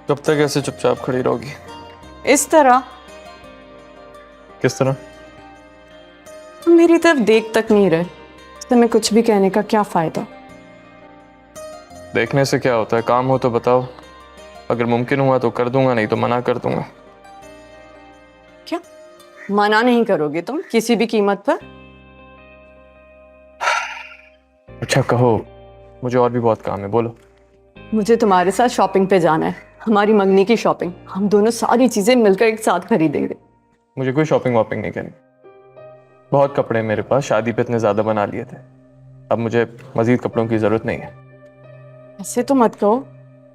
कब तक ऐसे चुपचाप खड़ी रहोगी? इस तरह? किस तरह? तुम मेरी तरफ देख तक नहीं रहे, तो मैं कुछ भी कहने का क्या फायदा? देखने से क्या होता है? काम हो तो बताओ, अगर मुमकिन हुआ तो कर दूंगा, नहीं तो मना कर दूंगा। क्या मना नहीं करोगे तुम किसी भी कीमत पर? अच्छा कहो, मुझे और भी बहुत काम है, बोलो। मुझे तुम्हारे साथ शॉपिंग पे जाना है, हमारी मंगनी की शॉपिंग। हम दोनों सारी चीजें मिलकर एक साथ खरीदेंगे। मुझे कोई शॉपिंग वॉपिंग नहीं करनी। बहुत कपड़े मेरे पास, शादी पे इतने ज्यादा बना लिए थे, अब मुझे मजीद कपड़ों की जरूरत नहीं है। ऐसे तो मत कहो,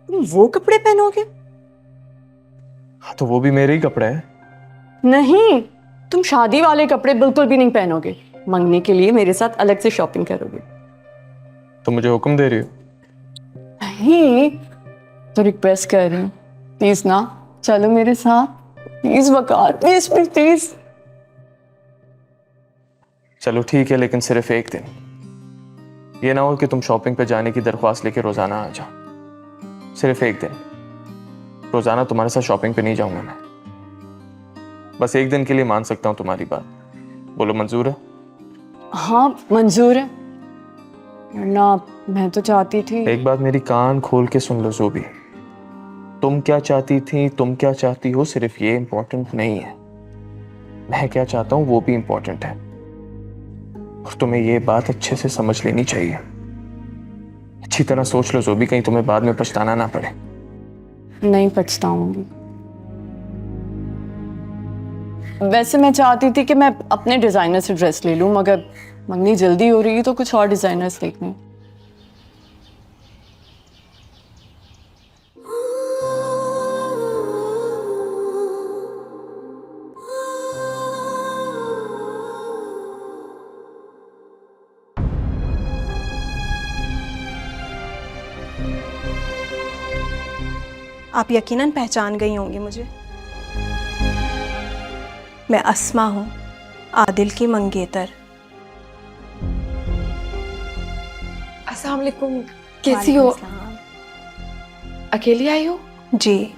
तुम वो कपड़े पहनोगे? हाँ तो वो भी मेरे ही कपड़े हैं। नहीं, तुम शादी वाले कपड़े बिल्कुल भी नहीं पहनोगे। मंगनी के लिए मेरे साथ अलग से शॉपिंग करोगे। तो मुझे हुक्म दे रही हो? नहीं, तो रिक्वेस्ट कर रही हूँ, प्लीज ना, चलो मेरे साथ, please Waqar, please please please. चलो ठीक है, लेकिन सिर्फ एक दिन। ये ना हो कि तुम शॉपिंग पे जाने की दरख्वास्त लेके रोजाना आ जाओ। सिर्फ एक दिन, रोजाना तुम्हारे साथ शॉपिंग पे नहीं जाऊंगा मैं। बस एक दिन के लिए मान सकता हूं तुम्हारी बात। बोलो मंजूर है? हाँ मंजूर है, वरना मैं तो चाहती थी। एक बात मेरी कान खोल के सुन लो ज़ोबी, तुम क्या चाहती थी, तुम क्या चाहती हो, सिर्फ ये इंपॉर्टेंट नहीं है। मैं क्या चाहता हूं वो भी इंपॉर्टेंट है, और तुम्हें ये बात अच्छे से समझ लेनी चाहिए। अच्छी तरह सोच लो ज़ोबी, कहीं तुम्हें बाद में पछताना ना पड़े। नहीं पछताऊंगी। वैसे मैं चाहती थी कि मैं अपने डिजाइनर से ड्रेस ले लूं, मगर मंगनी जल्दी हो रही है तो कुछ और डिजाइनर्स देखने। आप यकीनन पहचान गई होंगी मुझे। मैं अस्मा हूँ, आदिल की मंगेतर। अस्सलाम वालेकुम, कैसी हो? वालेकुम अकेली आई हो? सलाम। जी,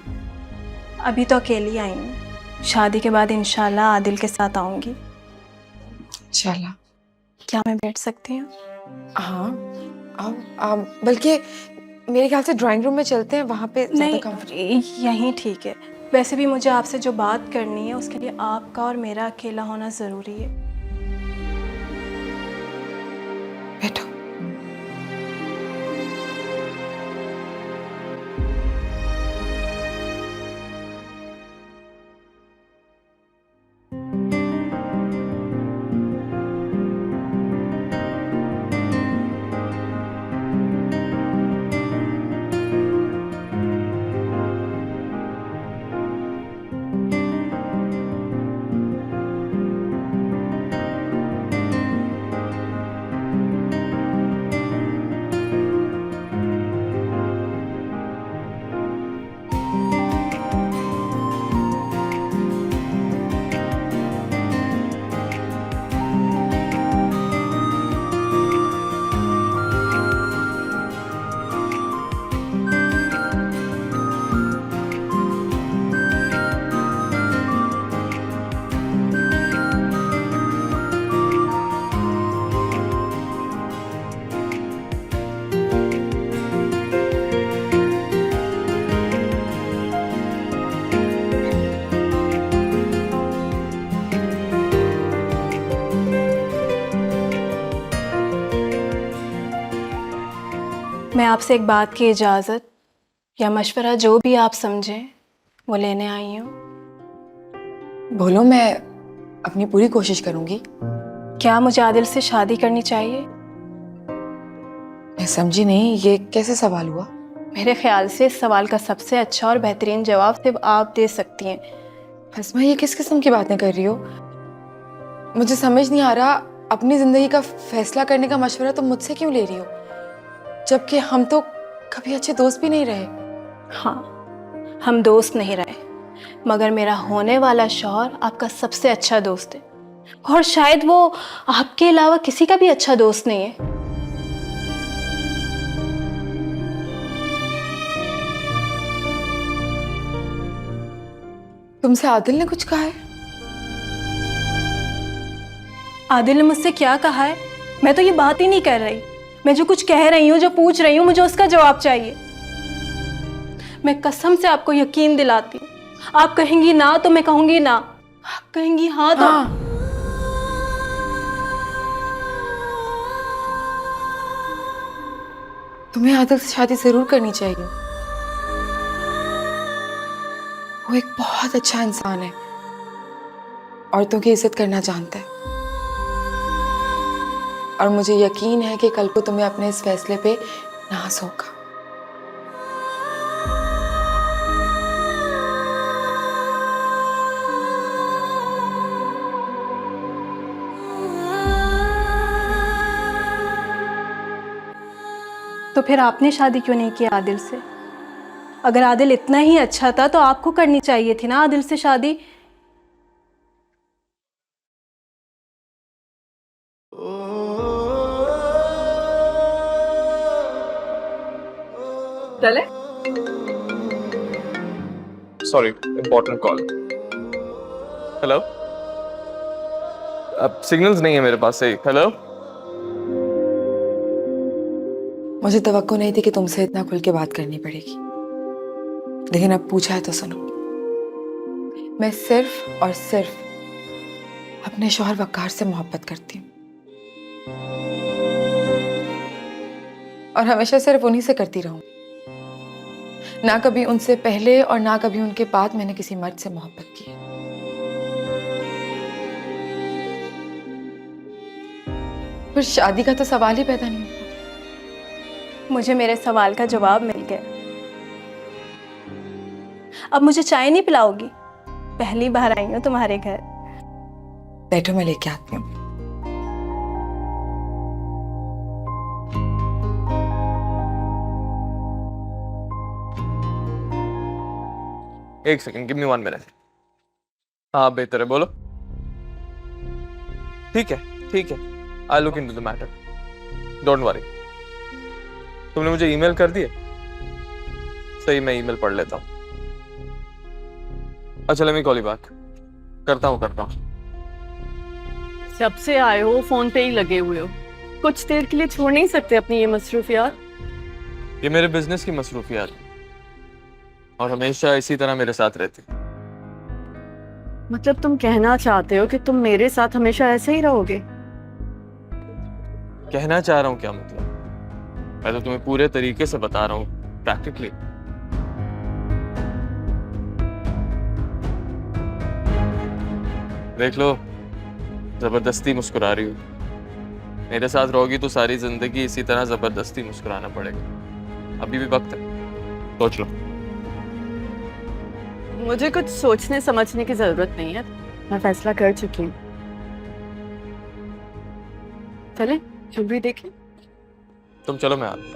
अभी तो अकेली आई हूँ। शादी के बाद इंशाल्लाह आदिल के साथ आऊँगी। चला। क्या मैं बैठ सकती हूँ? हाँ, आओ। बल्कि मेरे ख्याल से ड्राइंग रूम में चलते हैं, वहाँ पे ज़्यादा नहीं, कंफर्टेबल। यहीं ठीक है। वैसे भी मुझे आपसे जो बात करनी है उसके लिए आपका और मेरा अकेला होना ज़रूरी है। बैठो। मैं आपसे एक बात की इजाज़त या मशवरा, जो भी आप समझें, वो लेने आई हूँ। बोलो, मैं अपनी पूरी कोशिश करूंगी। क्या मुझे आदिल से शादी करनी चाहिए? मैं समझी नहीं, ये कैसे सवाल हुआ? मेरे ख्याल से इस सवाल का सबसे अच्छा और बेहतरीन जवाब सिर्फ आप दे सकती हैं। अस्मा, ये किस किस्म की बातें कर रही हो? मुझे समझ नहीं आ रहा, अपनी जिंदगी का फैसला करने का मशवरा तुम मुझसे क्यों ले रही हो, जबकि हम तो कभी अच्छे दोस्त भी नहीं रहे। हाँ, हम दोस्त नहीं रहे, मगर मेरा होने वाला शौहर आपका सबसे अच्छा दोस्त है, और शायद वो आपके अलावा किसी का भी अच्छा दोस्त नहीं है। तुमसे आदिल ने कुछ कहा है? आदिल ने मुझसे क्या कहा है? मैं तो ये बात ही नहीं कर रही। मैं जो कुछ कह रही हूँ, जो पूछ रही हूँ, मुझे उसका जवाब चाहिए। मैं कसम से आपको यकीन दिलाती हूँ, आप कहेंगी ना तो मैं कहूंगी ना, आप कहेंगी हाँ तो हाँ। तुम्हें आदिल से शादी जरूर करनी चाहिए। वो एक बहुत अच्छा इंसान है, औरतों की इज्जत करना जानता है, और मुझे यकीन है कि कल को तुम्हें अपने इस फैसले पे नाज होगा। तो फिर आपने शादी क्यों नहीं की आदिल से? अगर आदिल इतना ही अच्छा था तो आपको करनी चाहिए थी ना आदिल से शादी। चले? Sorry, important call. हेलो, अब सिग्नल्स नहीं है मेरे पास सही। हेलो, मुझे तवक्को नहीं थी कि तुमसे इतना खुल के बात करनी पड़ेगी, लेकिन अब पूछा है तो सुनो। मैं सिर्फ और सिर्फ अपने शौहर वक़ार से मोहब्बत करती हूँ, और हमेशा सिर्फ उन्हीं से करती रहूंगी। ना कभी उनसे पहले और ना कभी उनके बाद मैंने किसी मर्द से मोहब्बत की है। फिर शादी का तो सवाल ही पैदा नहीं होता। मुझे मेरे सवाल का जवाब मिल गया। अब मुझे चाय नहीं पिलाओगी? पहली बार आई हूँ तुम्हारे घर। बैठो, मैं लेके आती हूँ। एक सेकंड, गिव मी 1 मिनट। हाँ बेहतर है, बोलो। ठीक है, I look into the matter, don't worry. तुमने मुझे ईमेल कर दिए? सही, मैं ईमेल पढ़ लेता हूँ। अच्छा, let me call you back. करता हूँ। जब से आए हो फोन पे ही लगे हुए हो, कुछ देर के लिए छोड़ नहीं सकते अपनी ये मसरूफियात? ये मेरे बिजनेस की मसरूफियात है, और हमेशा इसी तरह मेरे साथ रहती। मतलब तुम कहना चाहते हो कि तुम मेरे साथ हमेशा ऐसे ही रहोगे? कहना चाह रहा हूँ क्या मतलब? मैं तो तुम्हें पूरे तरीके से बता रहा हूँ, प्रैक्टिकली। देख लो, जबरदस्ती मुस्कुरा रही हूँ। मेरे साथ रहोगी तो सारी जिंदगी इसी तरह जबरदस्ती मुस्कुराना पड़ेगा। अभी भी वक्त है, सोच लो। मुझे कुछ सोचने समझने की जरूरत नहीं है, मैं फैसला कर चुकी हूँ। चले ज्वेलरी देखें? तुम चलो, मैं आता हूं।